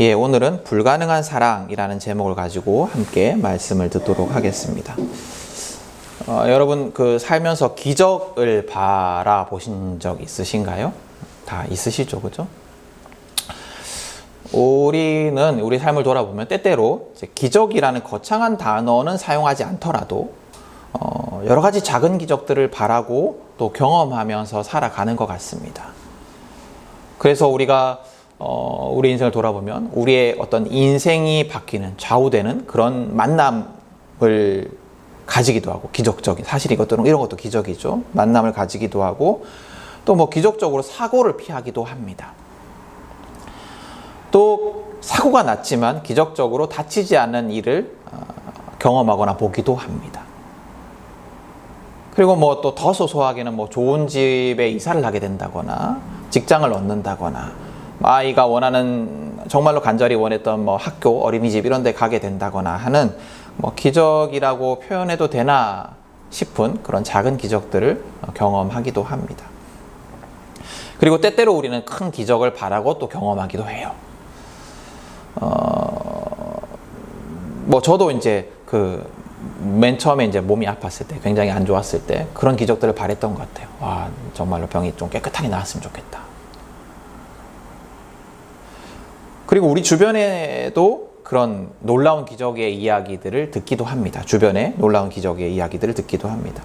예, 오늘은 불가능한 사랑이라는 제목을 가지고 함께 말씀을 듣도록 하겠습니다. 여러분 살면서 기적을 바라보신 적 있으신가요? 다 있으시죠, 그죠? 우리는 우리 삶을 돌아보면 때때로 기적이라는 거창한 단어는 사용하지 않더라도 여러 가지 작은 기적들을 바라고 또 경험하면서 살아가는 것 같습니다. 그래서 우리가 우리 인생을 돌아보면 우리의 어떤 인생이 바뀌는, 좌우되는 그런 만남을 가지기도 하고, 기적적인, 사실 이런 것도 기적이죠. 만남을 가지기도 하고, 또 기적적으로 사고를 피하기도 합니다. 또 사고가 났지만 기적적으로 다치지 않는 일을 경험하거나 보기도 합니다. 그리고 또 더 소소하게는 좋은 집에 이사를 하게 된다거나, 직장을 얻는다거나, 아이가 원하는, 정말로 간절히 원했던 학교, 어린이집 이런 데 가게 된다거나 하는 기적이라고 표현해도 되나 싶은 그런 작은 기적들을 경험하기도 합니다. 그리고 때때로 우리는 큰 기적을 바라고 또 경험하기도 해요. 저도 이제 맨 처음에 이제 몸이 아팠을 때, 굉장히 안 좋았을 때 그런 기적들을 바랬던 것 같아요. 와, 정말로 병이 좀 깨끗하게 나았으면 좋겠다. 그리고 우리 주변에도 그런 놀라운 기적의 이야기들을 듣기도 합니다. 주변에 놀라운 기적의 이야기들을 듣기도 합니다.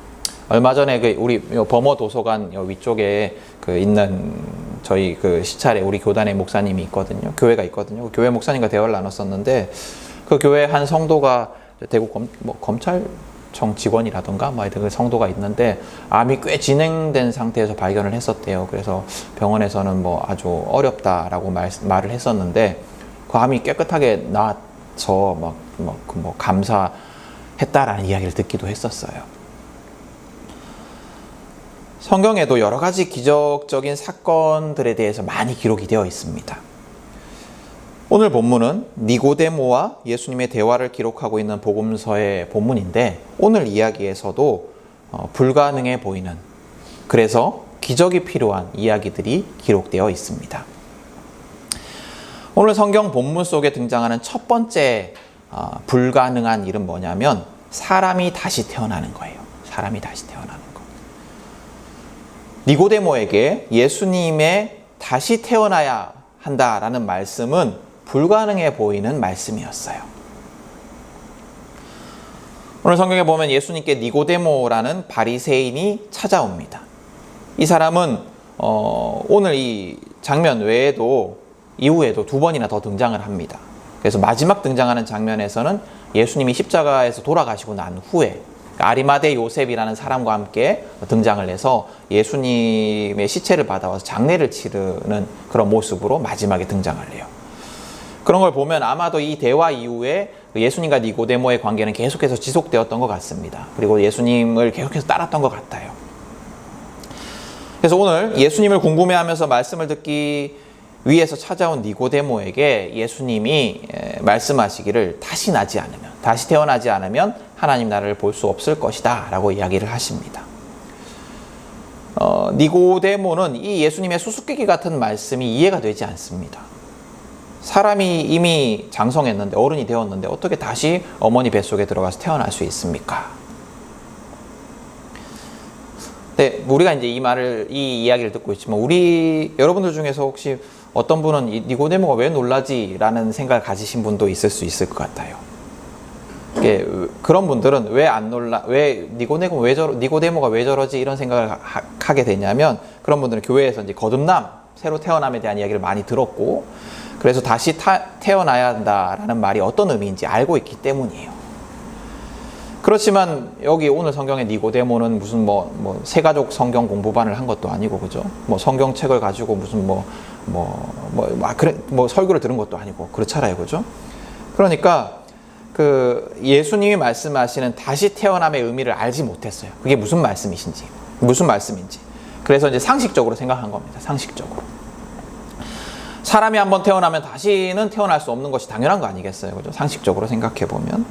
얼마 전에 우리 범어 도서관 위쪽에 있는 저희 시찰에 우리 교단의 목사님이 있거든요. 교회가 있거든요. 교회 목사님과 대화를 나눴었는데, 그 교회 한 성도가 대구 검찰청 직원이라던가 그 성도가 있는데 암이 꽤 진행된 상태에서 발견을 했었대요. 그래서 병원에서는 아주 어렵다라고 말을 했었는데, 그 암이 깨끗하게 나아서 감사했다라는 이야기를 듣기도 했었어요. 성경에도 여러 가지 기적적인 사건들에 대해서 많이 기록이 되어 있습니다. 오늘 본문은 니고데모와 예수님의 대화를 기록하고 있는 복음서의 본문인데, 오늘 이야기에서도 불가능해 보이는, 그래서 기적이 필요한 이야기들이 기록되어 있습니다. 오늘 성경 본문 속에 등장하는 첫 번째 불가능한 일은 뭐냐면, 사람이 다시 태어나는 거예요. 사람이 다시 태어나는 거. 니고데모에게 예수님의 다시 태어나야 한다라는 말씀은 불가능해 보이는 말씀이었어요. 오늘 성경에 보면 예수님께 니고데모라는 바리새인이 찾아옵니다. 이 사람은 오늘 이 장면 외에도 이후에도 두 번이나 더 등장을 합니다. 그래서 마지막 등장하는 장면에서는 예수님이 십자가에서 돌아가시고 난 후에 아리마대 요셉이라는 사람과 함께 등장을 해서 예수님의 시체를 받아와서 장례를 치르는 그런 모습으로 마지막에 등장을 해요. 그런 걸 보면 아마도 이 대화 이후에 예수님과 니고데모의 관계는 계속해서 지속되었던 것 같습니다. 그리고 예수님을 계속해서 따랐던 것 같아요. 그래서 오늘 예수님을 궁금해하면서 말씀을 듣기 위해서 찾아온 니고데모에게 예수님이 말씀하시기를 다시 태어나지 않으면 하나님 나라를 볼 수 없을 것이다 라고 이야기를 하십니다. 니고데모는 이 예수님의 수수께끼 같은 말씀이 이해가 되지 않습니다. 사람이 이미 장성했는데, 어른이 되었는데 어떻게 다시 어머니 뱃속에 들어가서 태어날 수 있습니까? 네, 우리가 이제 이 이야기를 듣고 있지만, 여러분들 중에서 혹시 어떤 분은 니고데모가 왜 놀라지? 라는 생각을 가지신 분도 있을 수 있을 것 같아요. 그런 분들은 니고데모가 왜 저러지? 이런 생각을 하게 되냐면, 그런 분들은 교회에서 이제 새로 태어남에 대한 이야기를 많이 들었고, 그래서 다시 태어나야 한다라는 말이 어떤 의미인지 알고 있기 때문이에요. 그렇지만 여기 오늘 성경의 니고데모는 무슨 세가족 성경 공부반을 한 것도 아니고, 그죠? 성경책을 가지고 무슨 설교를 들은 것도 아니고 그렇잖아요, 그죠? 그러니까 예수님이 말씀하시는 다시 태어남의 의미를 알지 못했어요. 그게 무슨 말씀인지. 그래서 이제 상식적으로 생각한 겁니다. 상식적으로. 사람이 한번 태어나면 다시는 태어날 수 없는 것이 당연한 거 아니겠어요, 그죠? 상식적으로 생각해 보면.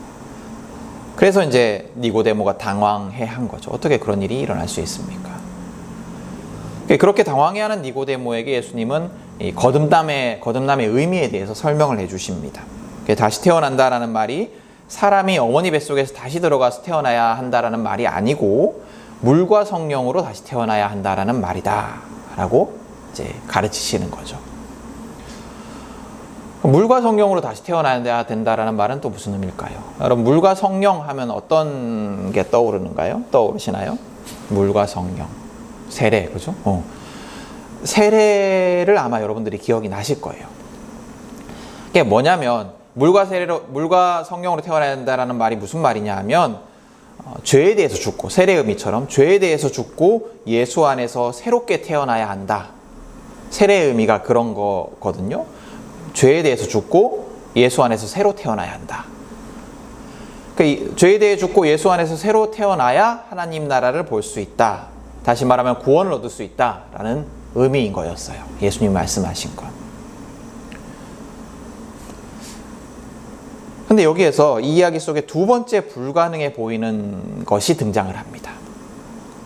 그래서 이제 니고데모가 당황해한 거죠. 어떻게 그런 일이 일어날 수 있습니까? 그렇게 당황해하는 니고데모에게 예수님은 이 거듭남의 의미에 대해서 설명을 해주십니다. 다시 태어난다라는 말이 사람이 어머니 뱃속에서 다시 들어가서 태어나야 한다라는 말이 아니고 물과 성령으로 다시 태어나야 한다라는 말이다라고 이제 가르치시는 거죠. 물과 성령으로 다시 태어나야 된다라는 말은 또 무슨 의미일까요? 여러분, 물과 성령 하면 어떤 게 떠오르시나요? 물과 성령, 세례, 그죠? 세례를 아마 여러분들이 기억이 나실 거예요. 그게 뭐냐면 물과 성령으로 태어나야 된다라는 말이 무슨 말이냐 하면 죄에 대해서 죽고, 세례의 의미처럼 죄에 대해서 죽고 예수 안에서 새롭게 태어나야 한다. 세례의 의미가 그런 거거든요. 죄에 대해서 죽고 예수 안에서 새로 태어나야 한다. 그러니까 죄에 대해 죽고 예수 안에서 새로 태어나야 하나님 나라를 볼 수 있다. 다시 말하면 구원을 얻을 수 있다라는 의미인 거였어요. 예수님 말씀하신 건. 근데 여기에서 이 이야기 속에 두 번째 불가능해 보이는 것이 등장을 합니다.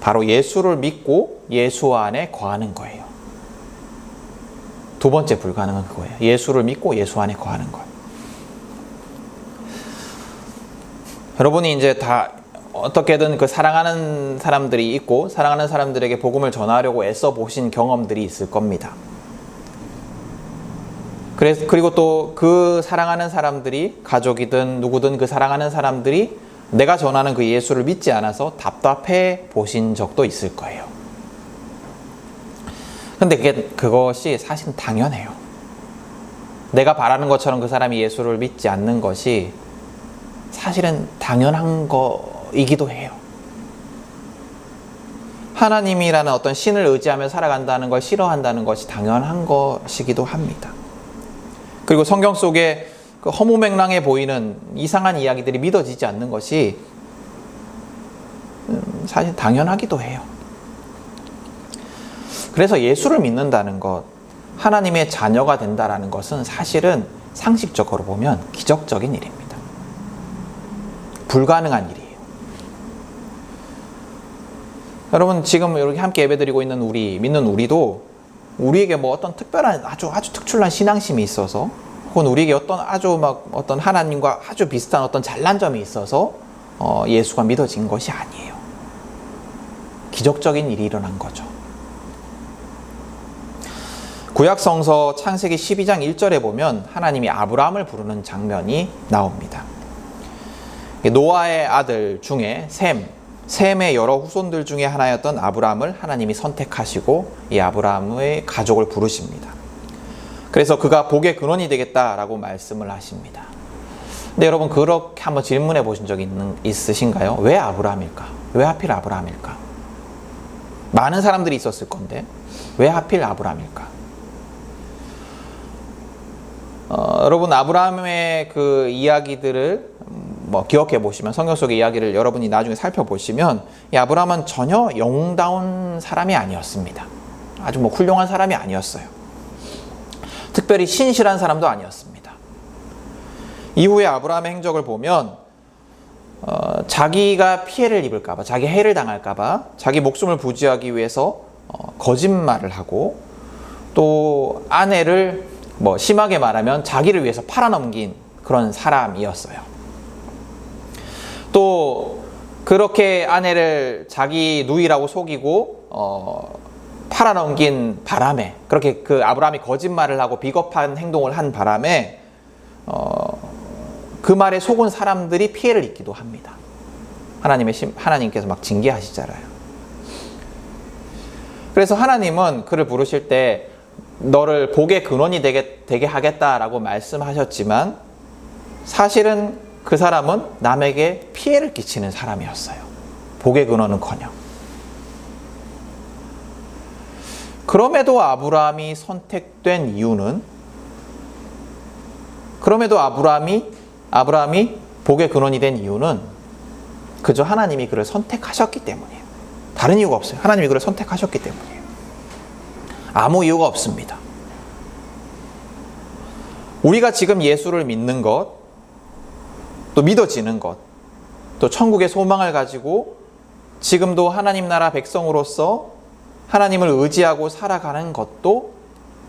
바로 예수를 믿고 예수 안에 거하는 거예요. 두 번째 불가능은 그거예요. 예수를 믿고 예수 안에 거하는 것. 여러분이 이제 다 어떻게든 그 사랑하는 사람들이 있고 사랑하는 사람들에게 복음을 전하려고 애써 보신 경험들이 있을 겁니다. 그리고 또 그 사랑하는 사람들이, 가족이든 누구든 그 사랑하는 사람들이 내가 전하는 그 예수를 믿지 않아서 답답해 보신 적도 있을 거예요. 근데 그것이 사실은 당연해요. 내가 바라는 것처럼 그 사람이 예수를 믿지 않는 것이 사실은 당연한 거이기도 해요. 하나님이라는 어떤 신을 의지하며 살아간다는 걸 싫어한다는 것이 당연한 것이기도 합니다. 그리고 성경 속에 그 허무맹랑해 보이는 이상한 이야기들이 믿어지지 않는 것이 사실 당연하기도 해요. 그래서 예수를 믿는다는 것, 하나님의 자녀가 된다는 것은 사실은 상식적으로 보면 기적적인 일입니다. 불가능한 일이에요. 여러분, 지금 이렇게 함께 예배드리고 있는 믿는 우리도 우리에게 뭐 어떤 특별한 아주 특출난 신앙심이 있어서, 혹은 우리에게 어떤 하나님과 아주 비슷한 어떤 잘난 점이 있어서 예수가 믿어진 것이 아니에요. 기적적인 일이 일어난 거죠. 구약성서 창세기 12장 1절에 보면 하나님이 아브라함을 부르는 장면이 나옵니다. 노아의 아들 중에 셈의 여러 후손들 중에 하나였던 아브라함을 하나님이 선택하시고 이 아브라함의 가족을 부르십니다. 그래서 그가 복의 근원이 되겠다라고 말씀을 하십니다. 근데 여러분, 그렇게 한번 질문해 보신 적 있으신가요? 왜 아브라함일까? 왜 하필 아브라함일까? 많은 사람들이 있었을 건데 왜 하필 아브라함일까? 여러분, 아브라함의 그 이야기들을 기억해 보시면, 성경 속의 이야기를 여러분이 나중에 살펴보시면 이 아브라함은 전혀 영웅다운 사람이 아니었습니다. 아주 훌륭한 사람이 아니었어요. 특별히 신실한 사람도 아니었습니다. 이후에 아브라함의 행적을 보면 자기가 피해를 입을까봐, 자기 해를 당할까봐 자기 목숨을 부지하기 위해서 거짓말을 하고, 또 아내를 심하게 말하면 자기를 위해서 팔아넘긴 그런 사람이었어요. 또 그렇게 아내를 자기 누이라고 속이고 팔아넘긴 바람에, 그렇게 그 아브라함이 거짓말을 하고 비겁한 행동을 한 바람에 그 말에 속은 사람들이 피해를 입기도 합니다. 하나님께서 막 징계하시잖아요. 그래서 하나님은 그를 부르실 때 너를 복의 근원이 되게 하겠다라고 말씀하셨지만, 사실은 그 사람은 남에게 피해를 끼치는 사람이었어요. 복의 근원은커녕. 그럼에도 아브라함이 선택된 이유는, 그럼에도 아브라함이 복의 근원이 된 이유는 그저 하나님이 그를 선택하셨기 때문이에요. 다른 이유가 없어요. 하나님이 그를 선택하셨기 때문이에요. 아무 이유가 없습니다. 우리가 지금 예수를 믿는 것, 또 믿어지는 것, 또 천국의 소망을 가지고 지금도 하나님 나라 백성으로서 하나님을 의지하고 살아가는 것도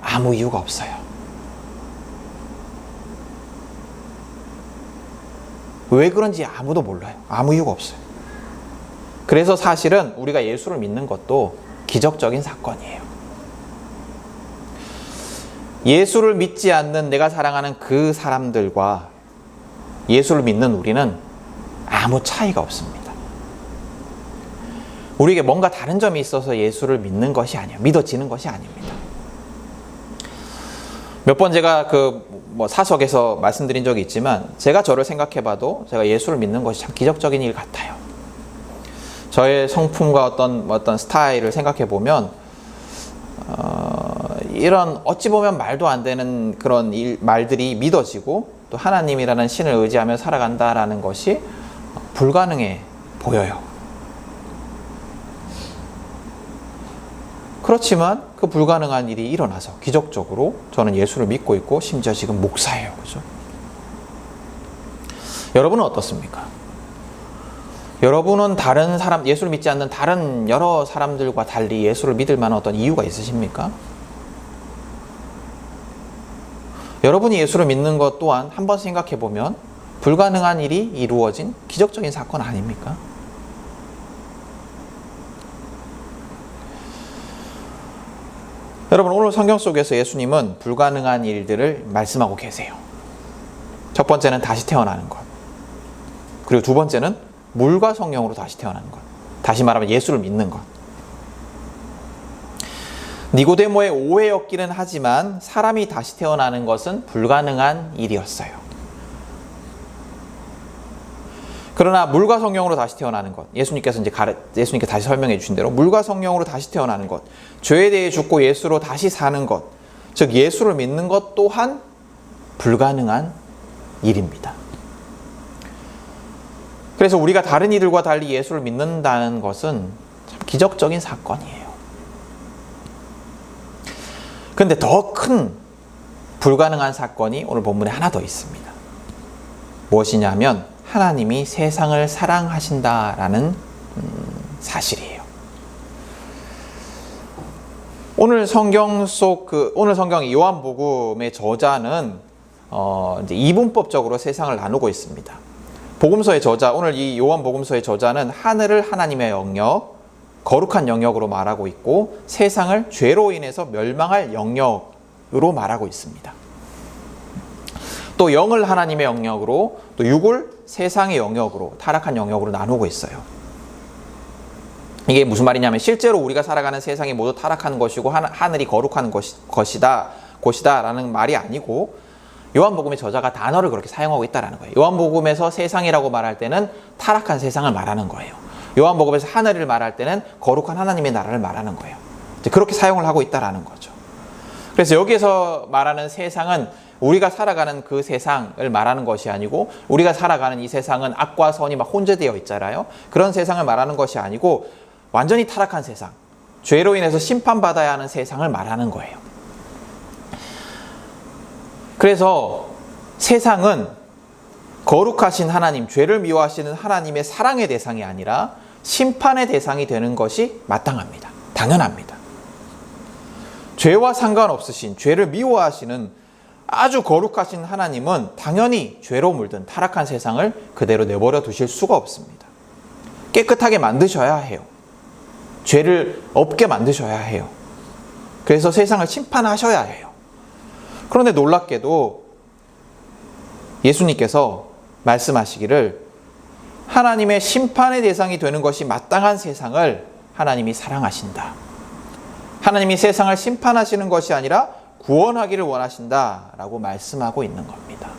아무 이유가 없어요. 왜 그런지 아무도 몰라요. 아무 이유가 없어요. 그래서 사실은 우리가 예수를 믿는 것도 기적적인 사건이에요. 예수를 믿지 않는 내가 사랑하는 그 사람들과 예수를 믿는 우리는 아무 차이가 없습니다. 우리에게 뭔가 다른 점이 있어서 예수를 믿는 것이 아니에요. 믿어지는 것이 아닙니다. 몇 번 제가 사석에서 말씀드린 적이 있지만, 제가 저를 생각해봐도 제가 예수를 믿는 것이 참 기적적인 일 같아요. 저의 성품과 어떤 스타일을 생각해보면, 이런 어찌 보면 말도 안 되는 그런 말들이 믿어지고, 또 하나님이라는 신을 의지하며 살아간다라는 것이 불가능해 보여요. 그렇지만 그 불가능한 일이 일어나서 기적적으로 저는 예수를 믿고 있고, 심지어 지금 목사예요. 그죠? 여러분은 어떻습니까? 여러분은 다른 사람, 예수를 믿지 않는 다른 여러 사람들과 달리 예수를 믿을 만한 어떤 이유가 있으십니까? 여러분이 예수를 믿는 것 또한 한번 생각해 보면 불가능한 일이 이루어진 기적적인 사건 아닙니까? 여러분, 오늘 성경 속에서 예수님은 불가능한 일들을 말씀하고 계세요. 첫 번째는 다시 태어나는 것. 그리고 두 번째는 물과 성령으로 다시 태어나는 것. 다시 말하면 예수를 믿는 것. 니고데모의 오해였기는 하지만 사람이 다시 태어나는 것은 불가능한 일이었어요. 그러나 물과 성령으로 다시 태어나는 것, 예수님께서 다시 설명해 주신 대로 물과 성령으로 다시 태어나는 것, 죄에 대해 죽고 예수로 다시 사는 것, 즉 예수를 믿는 것 또한 불가능한 일입니다. 그래서 우리가 다른 이들과 달리 예수를 믿는다는 것은 참 기적적인 사건이에요. 그런데 더 큰 불가능한 사건이 오늘 본문에 하나 더 있습니다. 무엇이냐면 하나님이 세상을 사랑하신다라는 사실이에요. 오늘 성경 요한복음의 저자는 이제 이분법적으로 세상을 나누고 있습니다. 복음서의 저자, 오늘 이 요한복음서의 저자는 하늘을 하나님의 영역, 거룩한 영역으로 말하고 있고, 세상을 죄로 인해서 멸망할 영역으로 말하고 있습니다. 또 영을 하나님의 영역으로, 또 육을 세상의 영역으로, 타락한 영역으로 나누고 있어요. 이게 무슨 말이냐면 실제로 우리가 살아가는 세상이 모두 타락한 것이고 하늘이 거룩한 곳이다 라는 말이 아니고, 요한복음의 저자가 단어를 그렇게 사용하고 있다는 거예요. 요한복음에서 세상이라고 말할 때는 타락한 세상을 말하는 거예요. 요한복음에서 하늘을 말할 때는 거룩한 하나님의 나라를 말하는 거예요. 이제 그렇게 사용을 하고 있다는 거죠. 그래서 여기에서 말하는 세상은 우리가 살아가는 그 세상을 말하는 것이 아니고, 우리가 살아가는 이 세상은 악과 선이 막 혼재되어 있잖아요. 그런 세상을 말하는 것이 아니고 완전히 타락한 세상, 죄로 인해서 심판받아야 하는 세상을 말하는 거예요. 그래서 세상은 거룩하신 하나님, 죄를 미워하시는 하나님의 사랑의 대상이 아니라 심판의 대상이 되는 것이 마땅합니다. 당연합니다. 죄와 상관없으신, 죄를 미워하시는 아주 거룩하신 하나님은 당연히 죄로 물든 타락한 세상을 그대로 내버려 두실 수가 없습니다. 깨끗하게 만드셔야 해요. 죄를 없게 만드셔야 해요. 그래서 세상을 심판하셔야 해요. 그런데 놀랍게도 예수님께서 말씀하시기를 하나님의 심판의 대상이 되는 것이 마땅한 세상을 하나님이 사랑하신다. 하나님이 세상을 심판하시는 것이 아니라 구원하기를 원하신다라고 말씀하고 있는 겁니다.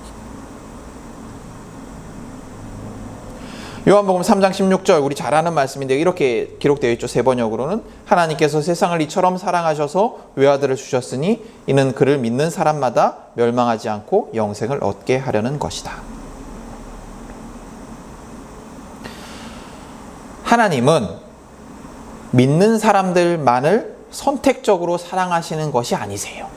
요한복음 3장 16절, 우리 잘 아는 말씀인데 이렇게 기록되어 있죠. 세 번역으로는 하나님께서 세상을 이처럼 사랑하셔서 외아들을 주셨으니 이는 그를 믿는 사람마다 멸망하지 않고 영생을 얻게 하려는 것이다. 하나님은 믿는 사람들만을 선택적으로 사랑하시는 것이 아니세요.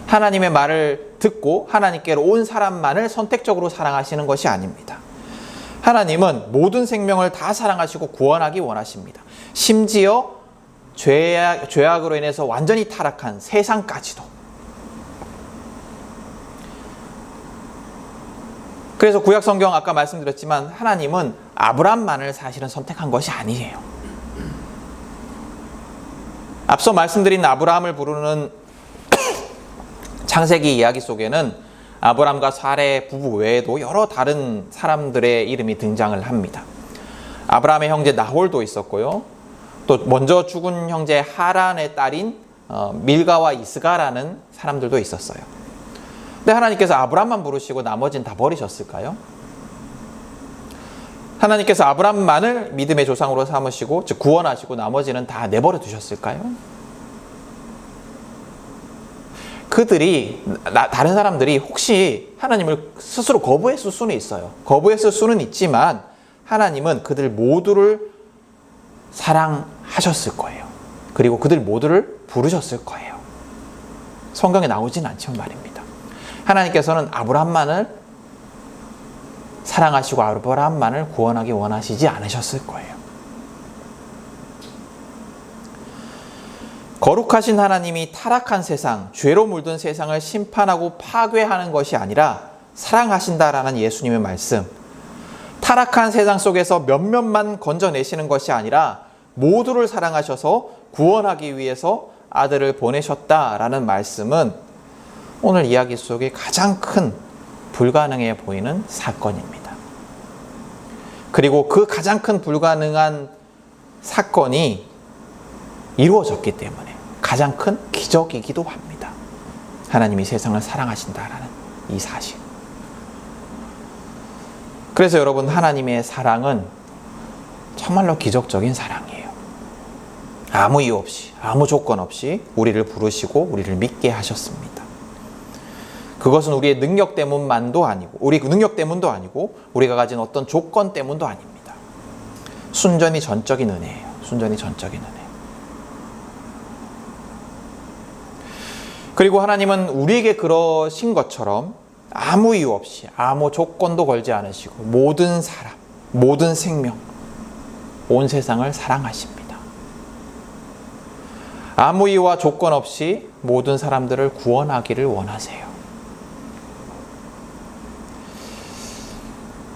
하나님의 말을 듣고 하나님께로 온 사람만을 선택적으로 사랑하시는 것이 아닙니다. 하나님은 모든 생명을 다 사랑하시고 구원하기 원하십니다. 심지어 죄악으로 인해서 완전히 타락한 세상까지도 그래서 구약 성경 아까 말씀드렸지만 하나님은 아브라함만을 사실은 선택한 것이 아니에요. 앞서 말씀드린 아브라함을 부르는 창세기 이야기 속에는 아브라함과 사레 부부 외에도 여러 다른 사람들의 이름이 등장을 합니다. 아브라함의 형제 나홀도 있었고요. 또 먼저 죽은 형제 하란의 딸인 밀가와 이스가라는 사람들도 있었어요. 근데 하나님께서 아브라함만 부르시고 나머지는 다 버리셨을까요? 하나님께서 아브라함만을 믿음의 조상으로 삼으시고 즉 구원하시고 나머지는 다 내버려 두셨을까요? 다른 사람들이 혹시 하나님을 스스로 거부했을 수는 있어요. 거부했을 수는 있지만 하나님은 그들 모두를 사랑하셨을 거예요. 그리고 그들 모두를 부르셨을 거예요. 성경에 나오진 않지만 말입니다. 하나님께서는 아브라함만을 사랑하시고 아브라함만을 구원하기 원하시지 않으셨을 거예요. 거룩하신 하나님이 타락한 세상, 죄로 물든 세상을 심판하고 파괴하는 것이 아니라 사랑하신다라는 예수님의 말씀. 타락한 세상 속에서 몇몇만 건져내시는 것이 아니라 모두를 사랑하셔서 구원하기 위해서 아들을 보내셨다라는 말씀은 오늘 이야기 속에 가장 큰 불가능해 보이는 사건입니다. 그리고 그 가장 큰 불가능한 사건이 이루어졌기 때문에 가장 큰 기적이기도 합니다. 하나님이 세상을 사랑하신다라는 이 사실. 그래서 여러분, 하나님의 사랑은 정말로 기적적인 사랑이에요. 아무 이유 없이, 아무 조건 없이 우리를 부르시고 우리를 믿게 하셨습니다. 그것은 우리의 능력 때문만도 아니고, 우리가 가진 어떤 조건 때문도 아닙니다. 순전히 전적인 은혜예요. 순전히 전적인 은혜. 그리고 하나님은 우리에게 그러신 것처럼 아무 이유 없이, 아무 조건도 걸지 않으시고 모든 사람, 모든 생명, 온 세상을 사랑하십니다. 아무 이유와 조건 없이 모든 사람들을 구원하기를 원하세요.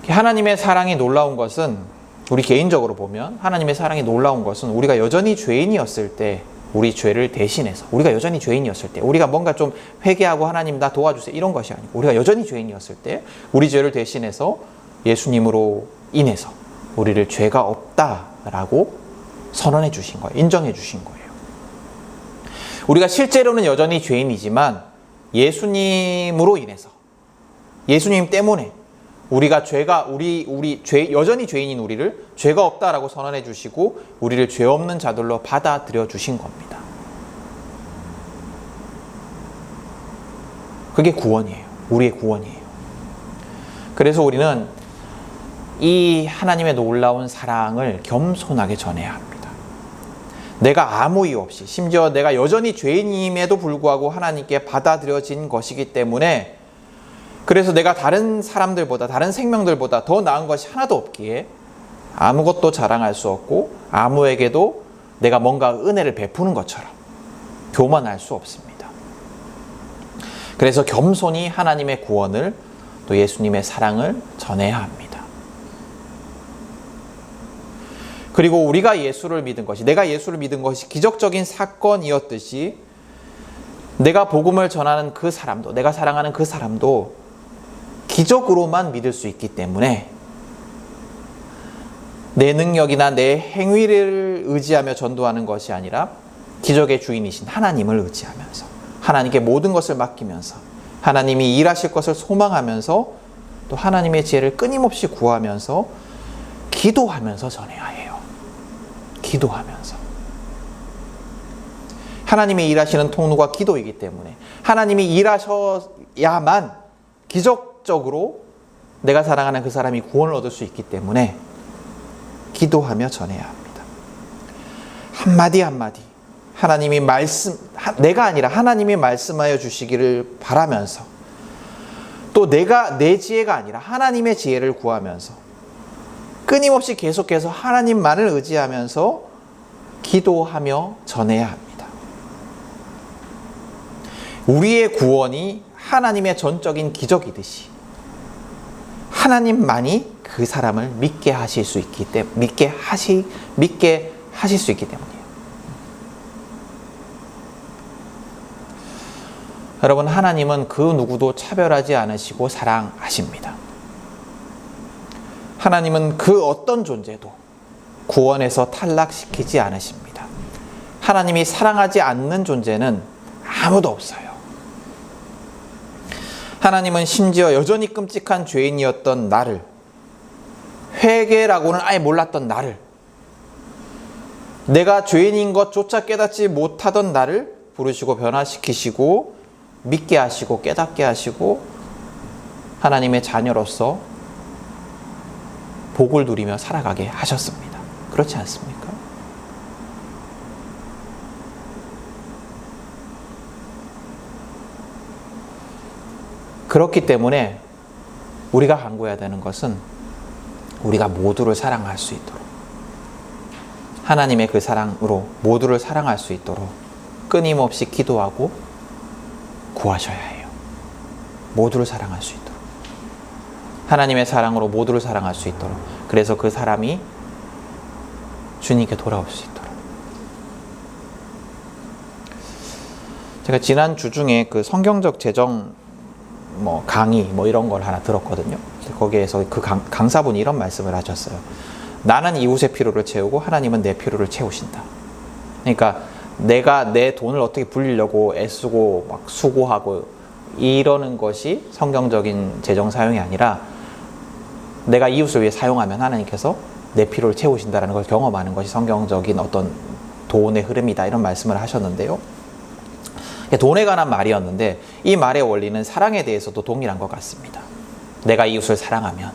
하나님의 사랑이 놀라운 것은, 우리 개인적으로 보면 하나님의 사랑이 놀라운 것은 우리가 여전히 죄인이었을 때, 우리 죄를 대신해서, 우리가 여전히 죄인이었을 때, 우리가 뭔가 좀 회개하고 하나님 나 도와주세요 이런 것이 아니고, 우리가 여전히 죄인이었을 때 우리 죄를 대신해서 예수님으로 인해서 우리를 죄가 없다라고 선언해 주신 거예요. 인정해 주신 거예요. 우리가 실제로는 여전히 죄인이지만 예수님으로 인해서, 예수님 때문에 우리가 여전히 죄인인 우리를 죄가 없다라고 선언해 주시고 우리를 죄 없는 자들로 받아들여 주신 겁니다. 그게 구원이에요. 우리의 구원이에요. 그래서 우리는 이 하나님의 놀라운 사랑을 겸손하게 전해야 합니다. 내가 아무 이유 없이, 심지어 내가 여전히 죄인임에도 불구하고 하나님께 받아들여진 것이기 때문에, 그래서 내가 다른 사람들보다, 다른 생명들보다 더 나은 것이 하나도 없기에 아무것도 자랑할 수 없고 아무에게도 내가 뭔가 은혜를 베푸는 것처럼 교만할 수 없습니다. 그래서 겸손히 하나님의 구원을, 또 예수님의 사랑을 전해야 합니다. 그리고 우리가 예수를 믿은 것이, 내가 예수를 믿은 것이 기적적인 사건이었듯이 내가 복음을 전하는 그 사람도, 내가 사랑하는 그 사람도 기적으로만 믿을 수 있기 때문에 내 능력이나 내 행위를 의지하며 전도하는 것이 아니라 기적의 주인이신 하나님을 의지하면서, 하나님께 모든 것을 맡기면서, 하나님이 일하실 것을 소망하면서, 또 하나님의 지혜를 끊임없이 구하면서 기도하면서 전해야 해요. 기도하면서. 하나님이 일하시는 통로가 기도이기 때문에 하나님이 일하셔야만 기적적으로 내가 사랑하는 그 사람이 구원을 얻을 수 있기 때문에 기도하며 전해야 합니다. 한마디 한마디 하나님이 내가 아니라 하나님이 말씀하여 주시기를 바라면서, 또 내 지혜가 아니라 하나님의 지혜를 구하면서 끊임없이 계속해서 하나님만을 의지하면서 기도하며 전해야 합니다. 우리의 구원이 하나님의 전적인 기적이듯이 하나님만이 그 사람을 믿게 하실 수 있기 때문에, 믿게 하실 수 있기 때문이에요. 여러분, 하나님은 그 누구도 차별하지 않으시고 사랑하십니다. 하나님은 그 어떤 존재도 구원에서 탈락시키지 않으십니다. 하나님이 사랑하지 않는 존재는 아무도 없어요. 하나님은 심지어 여전히 끔찍한 죄인이었던 나를, 회개라고는 아예 몰랐던 나를, 내가 죄인인 것조차 깨닫지 못하던 나를 부르시고 변화시키시고 믿게 하시고 깨닫게 하시고 하나님의 자녀로서 복을 누리며 살아가게 하셨습니다. 그렇지 않습니까? 그렇기 때문에 우리가 간구해야 되는 것은 우리가 모두를 사랑할 수 있도록, 하나님의 그 사랑으로 모두를 사랑할 수 있도록 끊임없이 기도하고 구하셔야 해요. 모두를 사랑할 수 있도록, 하나님의 사랑으로 모두를 사랑할 수 있도록, 그래서 그 사람이 주님께 돌아올 수 있도록. 제가 지난 주 중에 그 성경적 재정 강의 이런 걸 하나 들었거든요. 거기에서 그 강사분이 이런 말씀을 하셨어요. 나는 이웃의 필요를 채우고 하나님은 내 필요를 채우신다. 그러니까 내가 내 돈을 어떻게 불리려고 애쓰고 막 수고하고 이러는 것이 성경적인 재정 사용이 아니라 내가 이웃을 위해 사용하면 하나님께서 내 필요를 채우신다는 걸 경험하는 것이 성경적인 어떤 돈의 흐름이다, 이런 말씀을 하셨는데요. 돈에 관한 말이었는데 이 말의 원리는 사랑에 대해서도 동일한 것 같습니다. 내가 이웃을 사랑하면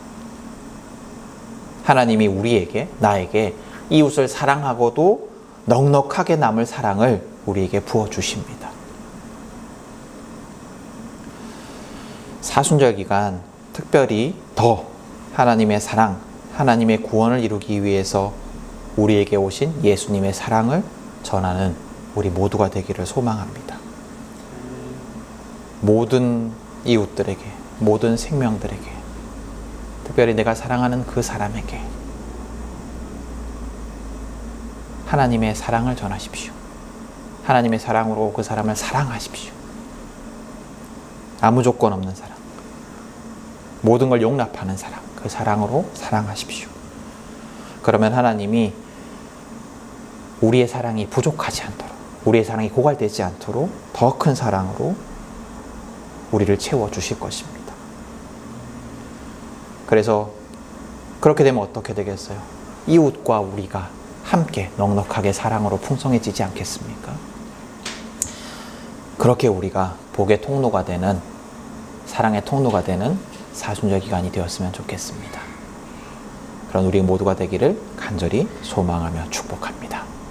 하나님이 우리에게, 나에게 이웃을 사랑하고도 넉넉하게 남을 사랑을 우리에게 부어주십니다. 사순절 기간 특별히 더 하나님의 사랑, 하나님의 구원을 이루기 위해서 우리에게 오신 예수님의 사랑을 전하는 우리 모두가 되기를 소망합니다. 모든 이웃들에게, 모든 생명들에게, 특별히 내가 사랑하는 그 사람에게 하나님의 사랑을 전하십시오. 하나님의 사랑으로 그 사람을 사랑하십시오. 아무 조건 없는 사랑, 모든 걸 용납하는 사랑, 그 사랑으로 사랑하십시오. 그러면 하나님이 우리의 사랑이 부족하지 않도록, 우리의 사랑이 고갈되지 않도록 더 큰 사랑으로 우리를 채워주실 것입니다. 그래서 그렇게 되면 어떻게 되겠어요? 이웃과 우리가 함께 넉넉하게 사랑으로 풍성해지지 않겠습니까? 그렇게 우리가 복의 통로가 되는, 사랑의 통로가 되는 사순절 기간이 되었으면 좋겠습니다. 그런 우리 모두가 되기를 간절히 소망하며 축복합니다.